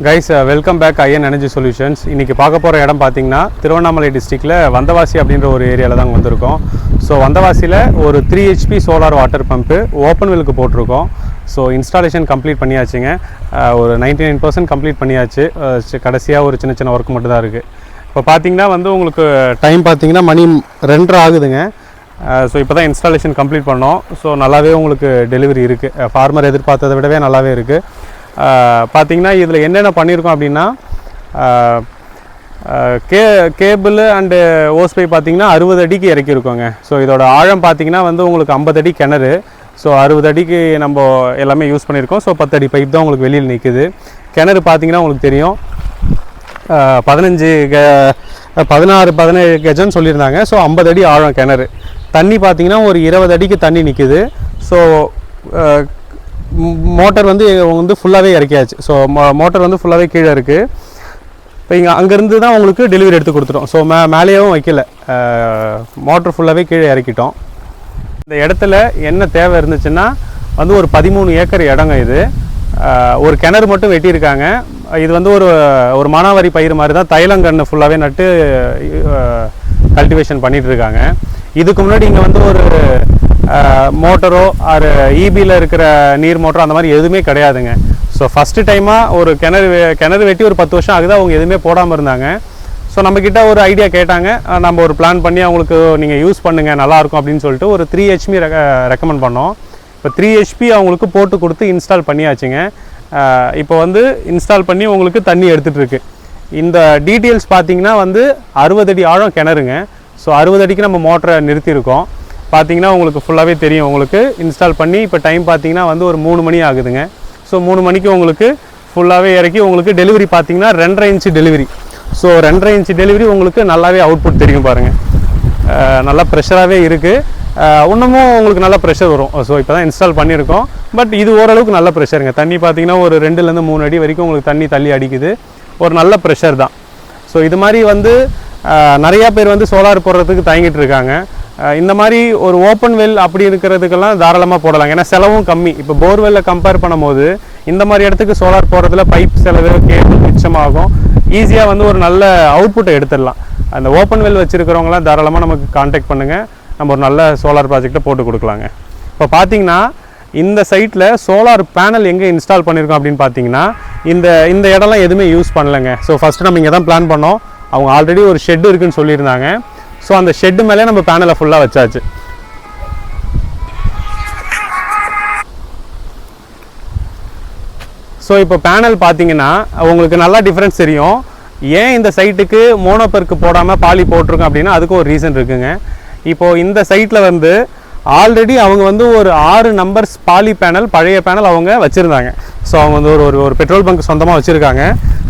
Guys welcome back IN Energy Solutions. இன்றைக்கி பார்க்க போகிற இடம் பார்த்திங்கன்னா திருவண்ணாமலை டிஸ்ட்ரிக்டில் வந்தவாசி அப்படின்ற ஒரு ஏரியாவில் தான் வந்திருக்கோம். ஸோ வந்தவாசியில் ஒரு 3 HP solar water pump open வெல்லுக்கு போட்டிருக்கோம். ஸோ இன்ஸ்டாலேஷன் கம்ப்ளீட் பண்ணியாச்சுங்க. ஒரு 99% கம்ப்ளீட் பண்ணியாச்சு. கடைசியாக ஒரு சின்ன சின்ன ஒர்க் மட்டும் தான் இருக்குது. இப்போ பார்த்திங்கன்னா உங்களுக்கு டைம் பார்த்திங்கன்னா மணி 2:30 ஆகுதுங்க. ஸோ இப்போ தான் இன்ஸ்டாலேஷன் கம்ப்ளீட் பண்ணோம். ஸோ நல்லாவே உங்களுக்கு டெலிவரி இருக்குது. ஃபார்மர் எதிர்பார்த்ததை விடவே நல்லாவே இருக்குது. பார்த்திங்கன்னா இதில் என்னென்ன பண்ணியிருக்கோம் அப்படின்னா கேபிள் அண்டு ஓஸ் பை பார்த்திங்கன்னா 60 அடிக்கு இறக்கியிருக்கோங்க. ஸோ இதோட ஆழம் பார்த்திங்கன்னா உங்களுக்கு 50 அடி கிணறு. ஸோ 60 அடிக்கு நம்ம எல்லாமே யூஸ் பண்ணியிருக்கோம். ஸோ 10 அடி பைப் தான் உங்களுக்கு வெளியில் நிற்குது. கிணறு பார்த்திங்கன்னா உங்களுக்கு தெரியும் 17 கஜம்னு சொல்லியிருந்தாங்க. ஸோ 50 அடி ஆழம் கிணறு. தண்ணி பார்த்திங்கன்னா ஒரு 20 அடிக்கு தண்ணி நிற்குது. ஸோ மோட்டர் வந்து ஃபுல்லாகவே இறக்கியாச்சு. ஸோ மோட்டர் ஃபுல்லாகவே கீழே இருக்குது. இப்போ இங்கே அங்கேருந்து தான் உங்களுக்கு டெலிவரி எடுத்து கொடுத்துட்டோம். ஸோ மேலேயும் வைக்கல, மோட்டர் ஃபுல்லாகவே கீழே இறக்கிட்டோம். இந்த இடத்துல என்ன தேவை இருந்துச்சுன்னா ஒரு 13 ஏக்கர் இடங்க. இது ஒரு கிணறு மட்டும் வெட்டியிருக்காங்க. இது ஒரு மானாவாரி பயிர் மாதிரி தான். தைலங்கன்று ஃபுல்லாகவே நட்டு கல்டிவேஷன் பண்ணிகிட்ருக்காங்க. இதுக்கு முன்னாடி இங்கே ஒரு மோட்டரோ ஆர் ஈபியில் இருக்கிற நீர் மோட்டரோ அந்த மாதிரி எதுவுமே கிடையாதுங்க. ஸோ ஃபஸ்ட்டு டைமாக ஒரு கிணறு வெட்டி ஒரு 10 வருஷம் ஆகுது. அவங்க எதுவுமே போடாமல் இருந்தாங்க. ஸோ நம்மக்கிட்ட ஒரு ஐடியா கேட்டாங்க. நம்ம ஒரு பிளான் பண்ணி அவங்களுக்கு நீங்கள் யூஸ் பண்ணுங்கள் நல்லாயிருக்கும் அப்படின்னு சொல்லிட்டு ஒரு 3 HP ரெக்கமெண்ட் பண்ணோம். இப்போ 3 HP அவங்களுக்கு போட்டு கொடுத்து இன்ஸ்டால் பண்ணியாச்சுங்க. இப்போ இன்ஸ்டால் பண்ணி உங்களுக்கு தண்ணி எடுத்துகிட்டு இருக்கு. இந்த டீட்டெயில்ஸ் பார்த்திங்கன்னா 60 அடி ஆழம் கிணறுங்க. ஸோ 60 அடிக்கு நம்ம மோட்டரை நிறுத்தியிருக்கோம். பார்த்திங்கன்னா உங்களுக்கு ஃபுல்லாகவே தெரியும். உங்களுக்கு இன்ஸ்டால் பண்ணி இப்போ டைம் பார்த்திங்கன்னா ஒரு 3 மணி ஆகுதுங்க. ஸோ 3 மணிக்கு உங்களுக்கு ஃபுல்லாகவே இறக்கி உங்களுக்கு டெலிவரி பார்த்திங்கன்னா 2.5 inch delivery. So 2.5 inch delivery உங்களுக்கு நல்லாவே அவுட்புட் தெரியும் பாருங்கள். நல்லா ப்ரெஷராகவே இருக்குது. இன்னமும் உங்களுக்கு நல்ல ப்ரெஷர் வரும். ஸோ இப்போ தான் இன்ஸ்டால் பண்ணியிருக்கோம். பட் இது ஓரளவுக்கு நல்ல ப்ரெஷருங்க. தண்ணி பார்த்திங்கன்னா ஒரு 2லேருந்து 3 அடி வரைக்கும் உங்களுக்கு தண்ணி தள்ளி அடிக்குது. ஒரு நல்ல ப்ரெஷர் தான். ஸோ இது மாதிரி நிறையா பேர் சோலார் போடுறதுக்கு தயங்கிட்டு இருக்காங்க. இந்த மாதிரி ஒரு ஓப்பன் வெல் அப்படி இருக்கிறதுக்கெல்லாம் தாராளமாக போடலாம். ஏன்னா செலவும் கம்மி. இப்போ போர்வெல்லை கம்பேர் பண்ணும்போது இந்த மாதிரி இடத்துக்கு சோலார் போடுறதுல பைப் செலவு கேபிள் மிச்சமாகும். ஈஸியாக ஒரு நல்ல அவுட்புட்டை எடுத்துடலாம். அந்த ஓப்பன் வெல் வச்சுருக்கிறவங்களாம் தாராளமாக நமக்கு கான்டாக்ட் பண்ணுங்கள். நம்ம ஒரு நல்ல சோலார் ப்ராஜெக்டை போட்டு கொடுக்கலாங்க. இப்போ பார்த்தீங்கன்னா இந்த சைட்டில் சோலார் பேனல் எங்கே இன்ஸ்டால் பண்ணியிருக்கோம் அப்படின்னு பார்த்தீங்கன்னா இந்த இடம்லாம் எதுவுமே யூஸ் பண்ணலைங்க. ஸோ ஃபஸ்ட்டு நம்ம இங்கே தான் பிளான் பண்ணோம். அவங்க ஆல்ரெடி ஒரு ஷெட் இருக்குதுன்னு சொல்லியிருந்தாங்க. ஸோ அந்த ஷெட்டு மேலே நம்ம பேனலை ஃபுல்லாக வச்சாச்சு. ஸோ இப்போ பேனல் பார்த்தீங்கன்னா உங்களுக்கு நல்லா டிஃப்ரென்ஸ் தெரியும். ஏன் இந்த சைட்டுக்கு மோனோபெர்க்கு போடாமல் பாலி போட்டிருக்கோம் அப்படின்னா அதுக்கு ஒரு ரீசன் இருக்குங்க. இப்போது இந்த சைட்டில் ஆல்ரெடி அவங்க ஒரு 6 நம்பர்ஸ் பாலி பேனல் பழைய பேனல் அவங்க வச்சுருந்தாங்க. ஸோ அவங்க ஒரு பெட்ரோல் பங்க் சொந்தமாக வச்சுருக்காங்க.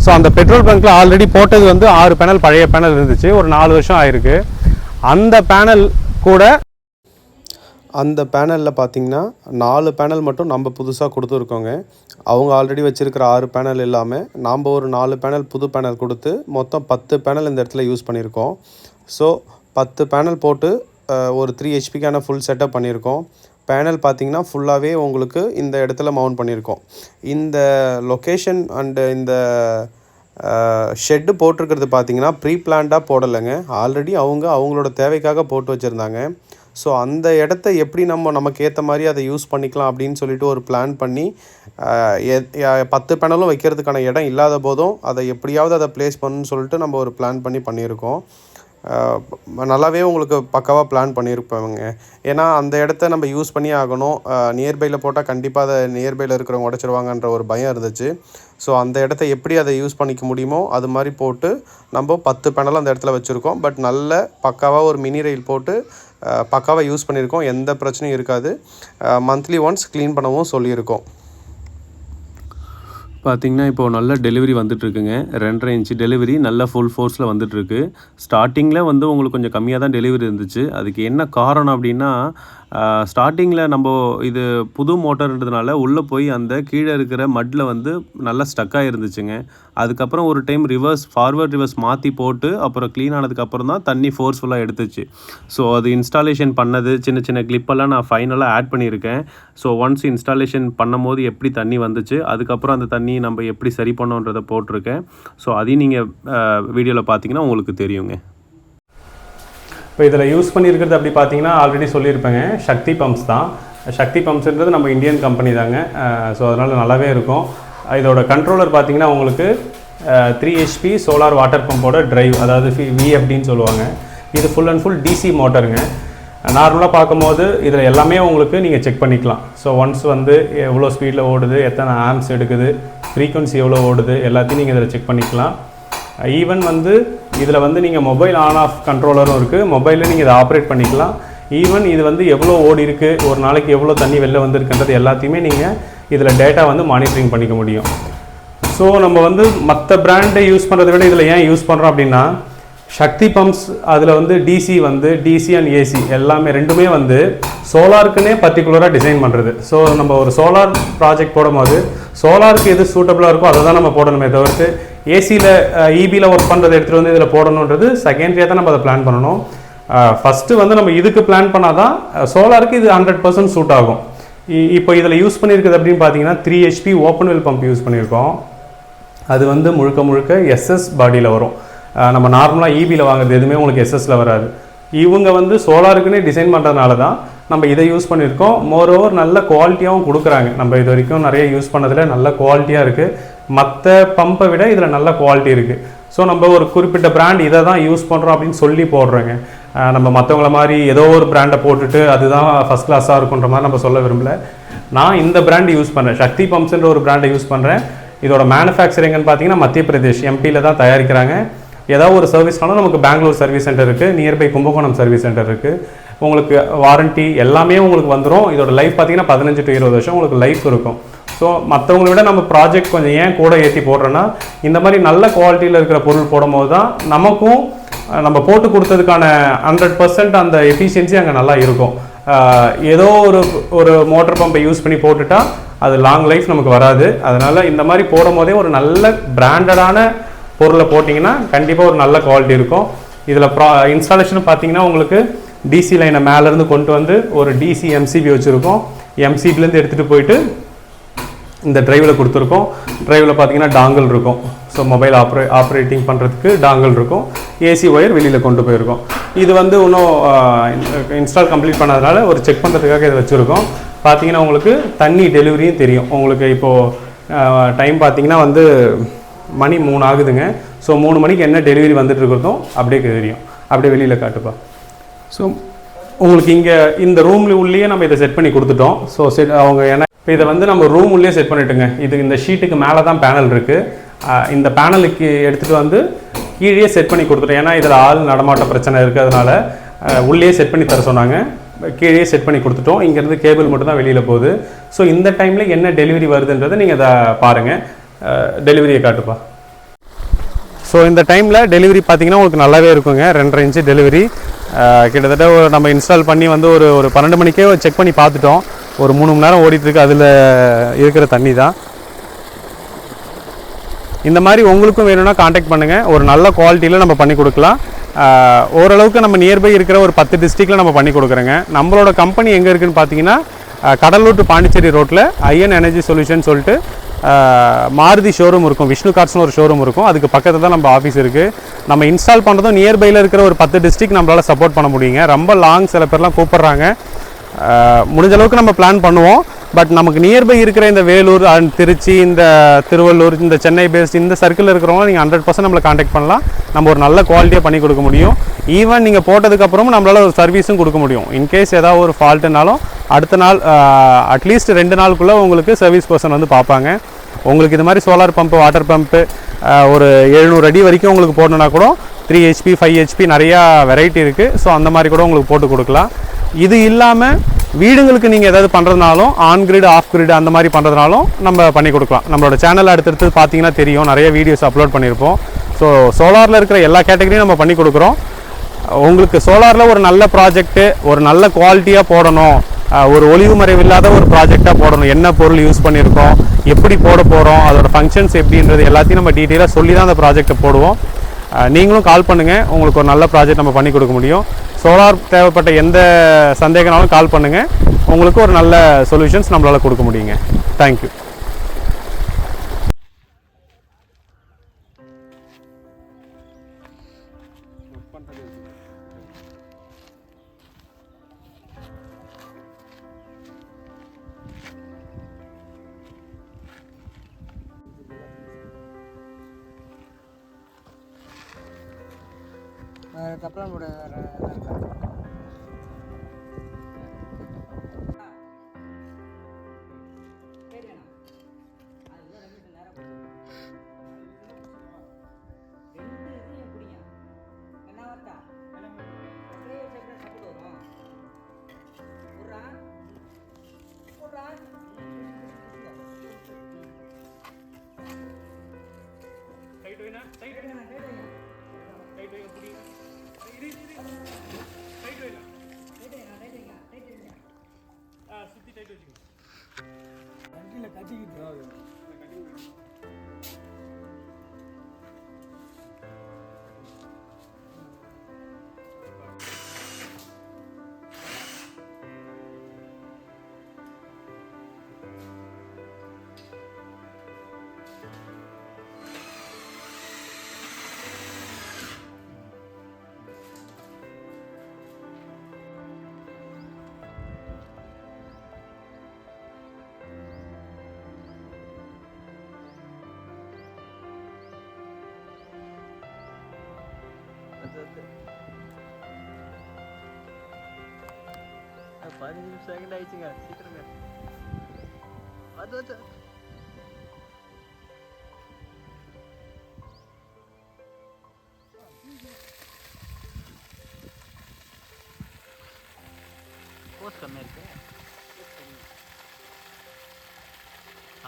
ஸோ அந்த பெட்ரோல் பங்க்கில் ஆல்ரெடி போட்டது 6 பேனல் பழைய பேனல் இருந்துச்சு. ஒரு 4 வருஷம் ஆயிருக்கு. அந்த பேனல் கூட அந்த பேனலில் பார்த்திங்கன்னா 4 பேனல் மட்டும் நம்ம புதுசாக கொடுத்துருக்கோங்க. அவங்க ஆல்ரெடி வச்சுருக்கிற 6 பேனல் இல்லாமல் நாம் ஒரு 4 பேனல் புது பேனல் கொடுத்து மொத்தம் 10 பேனல் இந்த இடத்துல யூஸ் பண்ணியிருக்கோம். ஸோ 10 பேனல் போட்டு ஒரு 3 HPக்கான ஃபுல் செட்டப் பண்ணியிருக்கோம். பேனல் பார்த்திங்கன்னா ஃபுல்லாகவே உங்களுக்கு இந்த இடத்துல மவுண்ட் பண்ணியிருக்கோம். இந்த லொக்கேஷன் அண்டு இந்த ஷெட்டு போட்டிருக்கிறது பார்த்திங்கன்னா ப்ரீ பிளான்டாக போடலைங்க. ஆல்ரெடி அவங்களோட தேவைக்காக போட்டு வச்சுருந்தாங்க. ஸோ அந்த இடத்த எப்படி நமக்கு ஏற்ற மாதிரி அதை யூஸ் பண்ணிக்கலாம் அப்படின்னு சொல்லிட்டு ஒரு பிளான் பண்ணி 10 பேனலும் வைக்கிறதுக்கான இடம் இல்லாத போதும் அதை எப்படியாவது அதை ப்ளேஸ் பண்ணணும்னு சொல்லிட்டு நம்ம ஒரு பிளான் பண்ணியிருக்கோம். நல்லாவே உங்களுக்கு பக்காவாக பிளான் பண்ணியிருப்பாங்க. ஏன்னா அந்த இடத்த நம்ம யூஸ் பண்ணி ஆகணும். நியர்பையில் போட்டால் கண்டிப்பாக அதை நியர்பையில் இருக்கிறவங்க உடச்சிருவாங்கன்ற ஒரு பயம் இருந்துச்சு. ஸோ அந்த இடத்த எப்படி அதை யூஸ் பண்ணிக்க முடியுமோ அது மாதிரி போட்டு நம்ம 10 பேனலும் அந்த இடத்துல வச்சுருக்கோம். பட் நல்ல பக்காவாக ஒரு மினி ரயில் போட்டு பக்காவாக யூஸ் பண்ணியிருக்கோம். எந்த பிரச்சனையும் இருக்காது. மந்த்லி ஒன்ஸ் க்ளீன் பண்ணவும் சொல்லியிருக்கோம். பார்த்திங்கன்னா இப்போது நல்ல டெலிவரி வந்துட்டுருக்குங்க. 2.5 இன்ச்சு டெலிவரி நல்ல ஃபுல் ஃபோர்ஸில் வந்துட்டுருக்கு. ஸ்டார்டிங்கில் உங்களுக்கு கொஞ்சம் கம்மியாக தான் டெலிவரி இருந்துச்சு. அதுக்கு என்ன காரணம் அப்படின்னா ஸ்டார்டிங்கில் நம்ம இது புது மோட்டர்ன்றதுனால உள்ளே போய் அந்த கீழே இருக்கிற மட்டில் வந்து நல்லா ஸ்டக்காக இருந்துச்சுங்க. அதுக்கப்புறம் ஒரு டைம் ஃபார்வர்ட் ரிவர்ஸ் மாற்றி போட்டு அப்புறம் க்ளீன் ஆனதுக்கப்புறம் தான் தண்ணி ஃபோர்ஸ்ஃபுல்லாக எடுத்துச்சு. ஸோ அது இன்ஸ்டாலேஷன் பண்ணது சின்ன சின்ன கிளிப்பெல்லாம் நான் ஃபைனலாக ஆட் பண்ணியிருக்கேன். ஸோ ஒன்ஸ் இன்ஸ்டாலேஷன் பண்ணும்போது எப்படி தண்ணி வந்துச்சு, அதுக்கப்புறம் அந்த தண்ணி நம்ம எப்படி சரி பண்ணோன்றதை போட்டிருக்கேன். ஸோ அதையும் நீங்கள் வீடியோவில் பார்த்தீங்கன்னா உங்களுக்கு தெரியுங்க. இப்போ இதில் யூஸ் பண்ணியிருக்கிறது அப்படி பார்த்தீங்கன்னா ஆல்ரெடி சொல்லியிருப்பேங்க, சக்தி பம்ப்ஸ் தான். சக்தி பம்ப்ஸ்ன்றது நம்ம இந்தியன் கம்பெனி தாங்க. ஸோ அதனால் நல்லாவே இருக்கும். இதோட கண்ட்ரோலர் பார்த்தீங்கன்னா உங்களுக்கு 3 HP சோலார் வாட்டர் பம்போட டிரைவ், அதாவது VFDன்னு சொல்லுவாங்க. இது ஃபுல் அண்ட் ஃபுல் DC மோட்டருங்க. நார்மலாக பார்க்கும்போது இதில் எல்லாமே உங்களுக்கு நீங்கள் செக் பண்ணிக்கலாம். ஸோ ஒன்ஸ் வந்து எவ்வளோ ஸ்பீடில் ஓடுது, எத்தனை ஆம்ஸ் எடுக்குது, ஃப்ரீக்வன்சி எவ்வளோ ஓடுது, எல்லாத்தையும் நீங்கள் இதில் செக் பண்ணிக்கலாம். ஈவன் வந்து இதில் வந்து நீங்கள் மொபைல் ஆன் ஆஃப் கண்ட்ரோலரும் இருக்குது. மொபைலில் நீங்கள் இதை ஆப்ரேட் பண்ணிக்கலாம். ஈவன் இது வந்து எவ்வளோ ஓடி இருக்குது, ஒரு நாளைக்கு எவ்வளோ தண்ணி வெளில வந்திருக்குன்றது எல்லாத்தையுமே நீங்கள் இதில் டேட்டா வந்து மானிட்டரிங் பண்ணிக்க முடியும். ஸோ நம்ம வந்து மற்ற பிராண்டை யூஸ் பண்ணுறதை விட இதில் ஏன் யூஸ் பண்ணுறோம் அப்படின்னா, சக்தி பம்ப்ஸ் அதில் வந்து DC அண்ட் AC எல்லாமே ரெண்டுமே வந்து சோலாருக்குன்னே பர்டிகுலராக டிசைன் பண்ணுறது. ஸோ நம்ம ஒரு சோலார் ப்ராஜெக்ட் போடும்போது சோலாருக்கு எது சூட்டபுளாக இருக்கோ அதை தான் நம்ம போடணுமே தவிர்த்து ஏசியில் EBயில் ஒர்க் பண்ணுறதை எடுத்துகிட்டு வந்து இதில் போடணுன்றது செகண்டரியாக தான் நம்ம அதை பிளான் பண்ணணும். ஃபஸ்ட்டு வந்து நம்ம இதுக்கு பிளான் பண்ணால் தான் சோலாருக்கு இது 100% சூட் ஆகும். இப்போ இதில் யூஸ் பண்ணியிருக்குது அப்படின்னு பார்த்தீங்கன்னா 3 HP open well pump use பண்ணியிருக்கோம். அது வந்து முழுக்க SS பாடியில் வரும். நம்ம நார்மலாக EBயில் வாங்குறது எதுவுமே உங்களுக்கு SSல வராது. இவங்க வந்து சோலாருக்குன்னே டிசைன் பண்ணுறதுனால தான் நம்ம இதை யூஸ் பண்ணியிருக்கோம். மோரோவர் நல்ல குவாலிட்டியாகவும் கொடுக்குறாங்க. நம்ம இது வரைக்கும் நிறைய யூஸ் பண்ணதில் நல்ல குவாலிட்டியாக இருக்குது. மற்ற பம்பை விட இதில் நல்ல குவாலிட்டி இருக்குது. ஸோ நம்ம ஒரு குறிப்பிட்ட பிராண்ட் இதை தான் யூஸ் பண்ணுறோம் அப்படின்னு சொல்லி போடுறோங்க. நம்ம மற்றவங்கள மாதிரி ஏதோ ஒரு பிராண்டை போட்டுட்டு அதுதான் ஃபஸ்ட் கிளாஸாக இருக்குன்ற மாதிரி நம்ம சொல்ல விரும்பல. நான் இந்த பிராண்ட் யூஸ் பண்ணுறேன், சக்தி பம்ப்ஸ்ன்ற ஒரு பிராண்டை யூஸ் பண்ணுறேன். இதோட மேனுஃபேக்சரிங்னு பார்த்தீங்கன்னா மத்திய பிரதேஷ் MPயில் தான் தயாரிக்கிறாங்க. ஏதாவது ஒரு சர்வீஸ்னாலும் நமக்கு பெங்களூர் சர்வீஸ் சென்டர் இருக்குது, நியர்பை கும்பகோணம் சர்வீஸ் சென்டர் இருக்குது. உங்களுக்கு வாரண்ட்டி எல்லாமே உங்களுக்கு வந்துடும். இதோட லைஃப் பார்த்தீங்கன்னா 15 to 20 வருஷம் உங்களுக்கு லைஃப் இருக்கும். ஸோ மற்றவங்களை விட நம்ம ப்ராஜெக்ட் கொஞ்சம் ஏன் கூட ஏற்றி போடுறோன்னா, இந்த மாதிரி நல்ல குவாலிட்டியில் இருக்கிற பொருள் போடும்போது தான் நமக்கும் நம்ம போட்டு கொடுத்ததுக்கான 100% அந்த எஃபிஷியன்சி அங்கே நல்லா இருக்கும். ஏதோ ஒரு மோட்டர் பம்பை யூஸ் பண்ணி போட்டுட்டா அது லாங் லைஃப் நமக்கு வராது. அதனால் இந்த மாதிரி போடும் போதே ஒரு நல்ல பிராண்டடான பொருளை போட்டிங்கன்னா கண்டிப்பாக ஒரு நல்ல குவாலிட்டி இருக்கும். இதில் இன்ஸ்டாலேஷன் பார்த்தீங்கன்னா உங்களுக்கு DC லைனை மேலேருந்து கொண்டு வந்து ஒரு DC MCB வச்சுருக்கோம். MCBலேருந்து எடுத்துகிட்டு போயிட்டு இந்த டிரைவில் கொடுத்துருக்கோம். டிரைவில் பார்த்தீங்கன்னா டாங்கல் இருக்கும். ஸோ மொபைல் ஆப்ரேட்டிங் பண்ணுறதுக்கு டாங்கல் இருக்கும். AC ஒயர் வெளியில் கொண்டு போயிருக்கோம். இது வந்து இன்னும் இன்ஸ்டால் கம்ப்ளீட் பண்ணதுனால ஒரு செக் பண்ணுறதுக்காக இதை வச்சுருக்கோம். பார்த்தீங்கன்னா உங்களுக்கு தண்ணி டெலிவரியும் தெரியும். உங்களுக்கு இப்போது டைம் பார்த்தீங்கன்னா வந்து மணி 3 ஆகுதுங்க. ஸோ 3 மணிக்கு என்ன டெலிவரி வந்துட்டு இருக்கிறதும் அப்படியே தெரியும். அப்படியே வெளியில் காட்டுப்பா. ஸோ உங்களுக்கு இங்கே இந்த ரூமில் உள்ளேயே நம்ம இதை செட் பண்ணி கொடுத்துட்டோம். ஸோ அவங்க ஏன்னா இப்போ இதை வந்து நம்ம ரூம் உள்ளே செட் பண்ணிட்டுங்க. இந்த ஷீட்டுக்கு மேலே தான் பேனல் இருக்குது. இந்த பேனலுக்கு எடுத்துகிட்டு வந்து கீழே செட் பண்ணி கொடுத்துட்டோம். ஏன்னா இதில் ஆள் நடமாட்ட பிரச்சனை இருக்கிறதுனால உள்ளே செட் பண்ணி தர சொன்னாங்க. கீழே செட் பண்ணி கொடுத்துட்டோம். இங்கேருந்து கேபிள் மட்டும் தான் வெளியில் போகுது. ஸோ இந்த டைமில் என்ன டெலிவரி வருதுன்றதை நீங்கள் அதை பாருங்கள். டெலிவரியை காட்டுப்பா. ஸோ இந்த டைமில் டெலிவரி பார்த்தீங்கன்னா உங்களுக்கு நல்லாவே இருக்குங்க. 2.5 இன்ச்சு டெலிவரி. கிட்டத்தட்ட நம்ம இன்ஸ்டால் பண்ணி வந்து ஒரு 12 மணிக்கே செக் பண்ணி பார்த்துட்டோம். ஒரு 3 மணி நேரம் ஓடிட்டுருக்கு. அதில் இருக்கிற தண்ணி தான். இந்த மாதிரி உங்களுக்கும் வேணும்னா காண்டாக்ட் பண்ணுங்கள். ஒரு நல்ல குவாலிட்டியில் நம்ம பண்ணி கொடுக்கலாம். ஓரளவுக்கு நம்ம நியர்பை இருக்கிற ஒரு 10 டிஸ்ட்ரிக்டில் நம்ம பண்ணி கொடுக்குறோங்க. நம்மளோட கம்பெனி எங்கே இருக்குதுன்னு பார்த்தீங்கன்னா கடலூர் டு பாண்டிச்சேரி ரோட்டில் ஐஎன் எனர்ஜி சொல்யூஷன் சொல்லிட்டு மாருதி ஷோரூம் இருக்கும். விஷ்ணு கார்ஸ்னு ஒரு ஷோரூம் இருக்கும். அதுக்கு பக்கத்தில் தான் நம்ம ஆஃபீஸ் இருக்குது. நம்ம இன்ஸ்டால் பண்ணுறதும் நியர்பையில் இருக்கிற ஒரு 10 டிஸ்ட்ரிக்ட் நம்மளால் சப்போர்ட் பண்ண முடியுங்க. ரொம்ப லாங் சில பேர்லாம் கூப்பிட்றாங்க. முடிஞ்ச அளவுக்கு நம்ம பிளான் பண்ணுவோம். பட் நமக்கு நியர்பை இருக்கிற இந்த வேலூர் அண்ட் திருச்சி, இந்த திருவள்ளூர், இந்த சென்னை பேஸ்ட் இந்த சர்க்கிளில் இருக்கிறவங்க நீங்கள் 100% நம்மளை காண்டாக்ட் பண்ணலாம். நம்ம ஒரு நல்ல குவாலிட்டியாக பண்ணி கொடுக்க முடியும். ஈவன் நீங்கள் போட்டதுக்கப்புறமும் நம்மளால் ஒரு சர்வீஸும் கொடுக்க முடியும். இன்கேஸ் ஏதாவது ஒரு ஃபால்ட்டுனாலும் அடுத்த நாள் அட்லீஸ்ட் 2 நாளுக்குள்ளே உங்களுக்கு சர்வீஸ் பர்சன் வந்து பார்ப்பாங்க. உங்களுக்கு இது மாதிரி சோலார் பம்பு, வாட்டர் பம்பு ஒரு 700 அடி வரைக்கும் உங்களுக்கு போடணுன்னா கூட 3 HP 5 HP நிறையா வெரைட்டி இருக்குது. ஸோ அந்த மாதிரி கூட உங்களுக்கு போட்டு கொடுக்கலாம். இது இல்லாமல் வீடுங்களுக்கு நீங்கள் ஏதாவது பண்ணுறதுனாலும் ஆன் கிரிட், ஆஃப் கிரிட் அந்த மாதிரி பண்ணுறதுனாலும் நம்ம பண்ணி கொடுக்கலாம். நம்மளோட சேனல் அடுத்தடுத்து பார்த்தீங்கன்னா தெரியும், நிறைய வீடியோஸ் அப்லோட் பண்ணியிருப்போம். ஸோ சோலாரில் இருக்கிற எல்லா கேட்டகரியும் நம்ம பண்ணி கொடுக்குறோம். உங்களுக்கு சோலாரில் ஒரு நல்ல ப்ராஜெக்ட்டு, ஒரு நல்ல குவாலிட்டியாக போடணும், ஒரு ஒளிவு மறைவு இல்லாத ஒரு ப்ராஜெக்டாக போடணும், என்ன பொருள் யூஸ் பண்ணியிருக்கோம், எப்படி போட போகிறோம், அதோட ஃபங்க்ஷன்ஸ் எப்படின்றது எல்லாத்தையும் நம்ம டீட்டெயிலாக சொல்லி தான் அந்த ப்ராஜெக்டை போடுவோம். நீங்களும் கால் பண்ணுங்கள், உங்களுக்கு ஒரு நல்ல ப்ராஜெக்ட் நம்ம பண்ணி கொடுக்க முடியும். சோலார் தேவைப்பட்ட எந்த சந்தேகனாலும் கால் பண்ணுங்கள், உங்களுக்கு ஒரு நல்ல சொல்யூஷன்ஸ் நம்மளால் கொடுக்க முடியுங்க. தேங்க்யூ. அதுக்கப்புறம் ஒரு அது 15 செகண்ட் ஆயிடுச்சுங்க, சீக்கிரங்க. அது போஸ்ட் கம்மியாக இருக்கு.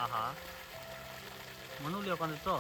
ஆஹா, மனுவில் உட்காந்துட்டோ.